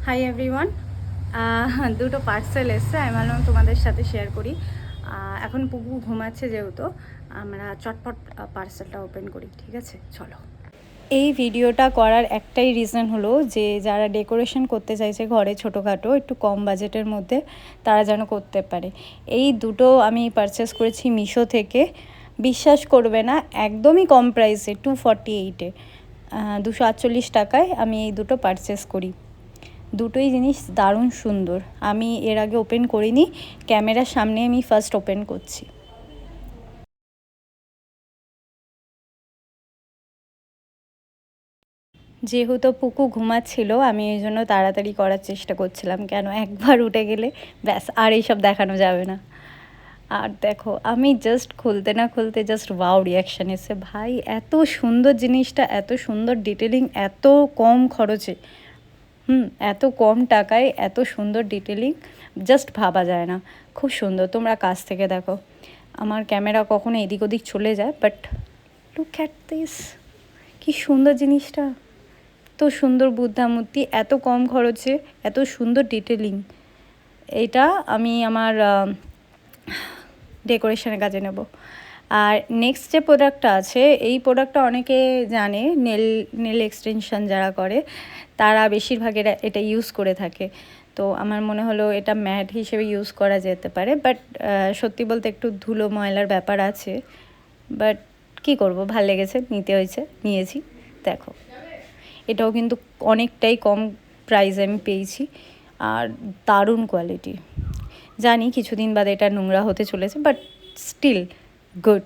Hi everyone. দুটো parcel এসছে, আমি ভাবলাম তোমাদের সাথে শেয়ার করি। এখন পুকু ঘুমাচ্ছে, যেহেতু আমরা চটপট পার্সেলটা ওপেন করি। ঠিক আছে, চলো। এই ভিডিওটা করার একটাই রিজন হলো যে যারা ডেকোরেশন করতে চাইছে ঘরে ছোটোখাটো একটু কম বাজেটের মধ্যে, তারা যেন করতে পারে। এই দুটো আমি পারচেস করেছি মিশো থেকে। বিশ্বাস করবে না, একদমই কম প্রাইসে 248-এ 248 টাকায় আমি এই দুটো পারচেস করি। দুটোই জিনিস দারুণ সুন্দর। আমি এর আগে ওপেন করিনি, ক্যামেরার সামনে আমি ফার্স্ট ওপেন করছি। যেহেতু পুকু ঘুমাচ্ছিল, আমি এই জন্য তাড়াতাড়ি করার চেষ্টা করছিলাম, কেন একবার উঠে গেলে ব্যাস আর এইসব দেখানো যাবে না। আর দেখো, আমি জাস্ট খুলতে না খুলতে জাস্ট ওয়াও রিয়াকশান এসে, ভাই এত সুন্দর জিনিসটা, এত সুন্দর ডিটেলিং, এত কম খরচে, এত কম টাকায় এত সুন্দর ডিটেলিং জাস্ট ভাবা যায় না। খুব সুন্দর, তোমরা কাছ থেকে দেখো। আমার ক্যামেরা কখনো এদিক ওদিক চলে যায়, বাট লুক অ্যাট দিস, কি সুন্দর জিনিসটা। এত সুন্দর বুদ্ধা মূর্তি, এত কম খরচে, এত সুন্দর ডিটেলিং। এইটা আমি আমার ডেকোরেশনের কাজে নেব। আর নেক্সট যে প্রোডাক্টটা আছে, এই প্রোডাক্টটা অনেকে জানে, নেল এক্সটেনশন যারা করে তারা বেশিরভাগ এটা ইউজ করে থাকে। তো আমার মনে হলো এটা ম্যাট হিসেবে ইউজ করা যেতে পারে, বাট সত্যি বলতে একটু ধুলো ময়লার ব্যাপার আছে, বাট কী করব, ভাল লেগেছে, নিয়েছি। দেখো, এটাও কিন্তু অনেকটাই কম প্রাইসে আমি পেয়েছি, আর দারুণ কোয়ালিটি। জানি কিছুদিন বাদে এটা নোংরা হতে চলেছে, বাট স্টিল গুড।